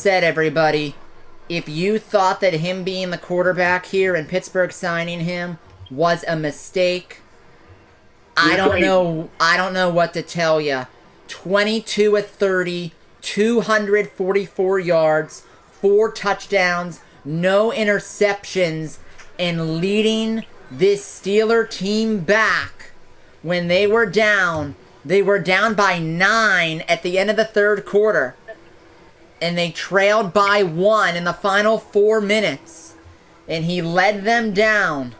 said, everybody, if you thought that him being the quarterback here and Pittsburgh signing him was a mistake, I don't know what to tell you. 22 of 30, 244 yards, 4 touchdowns, no interceptions, and leading this Steeler team back when they were down. They were down by 9 at the end of the third quarter. And they trailed by 1 in the final 4 minutes. And he led them down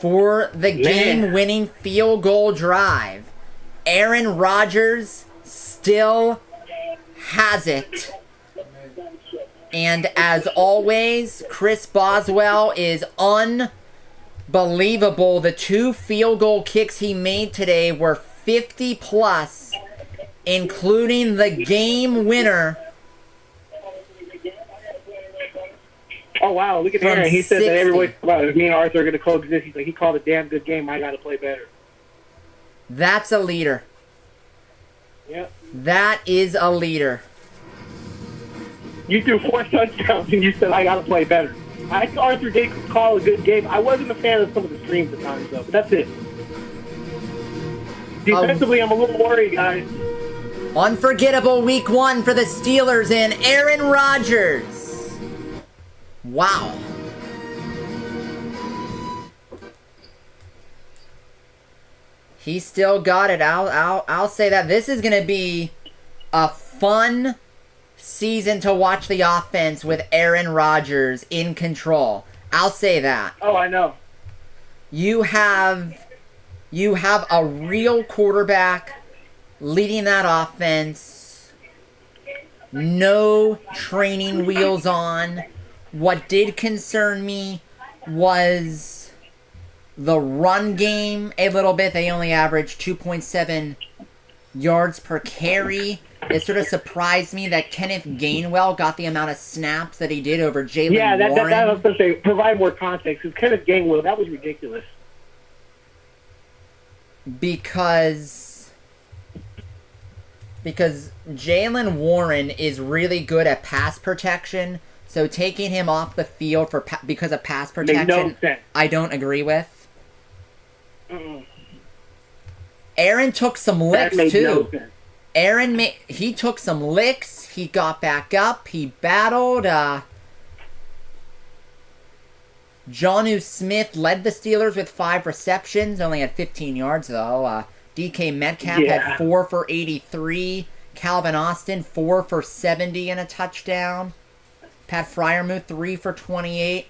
for the game-winning field goal drive. Aaron Rodgers still has it. And as always, Chris Boswell is unbelievable. The 2 field goal kicks he made today were 50 plus, including the game winner. Oh, wow. Look at Aaron. He said that everybody, me and Arthur are going to coexist. He's like, he called a damn good game. I got to play better. That's a leader. Yep. That is a leader. You threw 4 touchdowns, and you said, I got to play better. I think Arthur did call a good game. I wasn't a fan of some of the streams at times, though, but that's it. Defensively, I'm a little worried, guys. Unforgettable week 1 for the Steelers and Aaron Rodgers. Wow. He still got it. I'll say that. This is going to be a fun season to watch the offense with Aaron Rodgers in control. I'll say that. Oh, I know. You have a real quarterback leading that offense. No training wheels on. What did concern me was the run game a little bit. They only averaged 2.7 yards per carry. It sort of surprised me that Kenneth Gainwell got the amount of snaps that he did over Jaylen Warren. Yeah, that I was going to say, provide more context. Because Kenneth Gainwell, that was ridiculous. Because Jaylen Warren is really good at pass protection, so taking him off the field because of pass protection, I don't agree with. Aaron took some licks too. He took some licks. He got back up. He battled. Jonnu Smith led the Steelers with 5 receptions. Only had 15 yards though. DK Metcalf had 4 for 83. Calvin Austin 4 for 70 and a touchdown. Pat Freiermuth 3 for 28.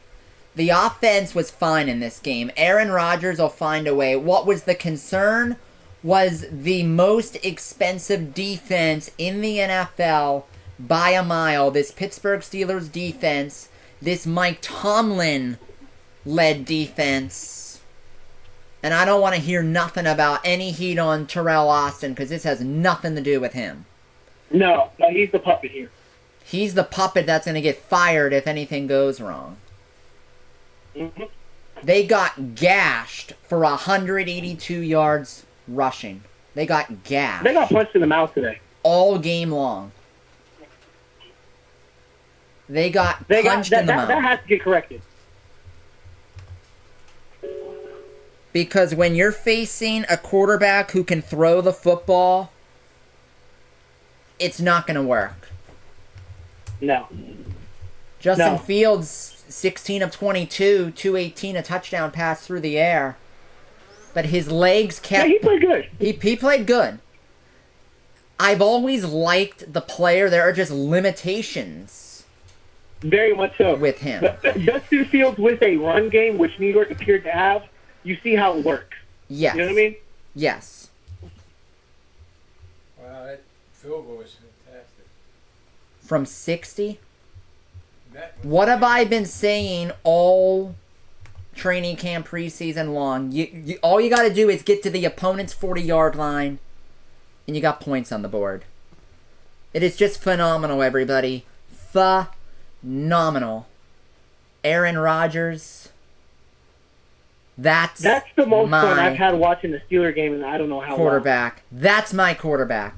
The offense was fine in this game. Aaron Rodgers will find a way. What was the concern was the most expensive defense in the NFL by a mile. This Pittsburgh Steelers defense, this Mike Tomlin-led defense. And I don't want to hear nothing about any heat on Terrell Austin because this has nothing to do with him. No, he's the puppet here. He's the puppet that's going to get fired if anything goes wrong. Mm-hmm. They got gashed for 182 yards rushing. They got gashed. They got punched in the mouth today. All game long. They got punched in the mouth. That has to get corrected. Because when you're facing a quarterback who can throw the football, it's not going to work. No. Justin Fields, 16 of 22, 218, a touchdown pass through the air. But his legs kept... Yeah, he played good. He played good. I've always liked the player. There are just limitations. Very much so. With him. But Justin Fields with a run game, which New York appeared to have, you see how it works. Yes. You know what I mean? Yes. Wow, that field goal was fantastic. From 60? What have I been saying all training camp preseason long? All you got to do is get to the opponent's 40-yard line, and you got points on the board. It is just phenomenal, everybody. Phenomenal. Aaron Rodgers. That's the most fun I've had watching the Steeler game, and I don't know how long. Quarterback. That's my quarterback.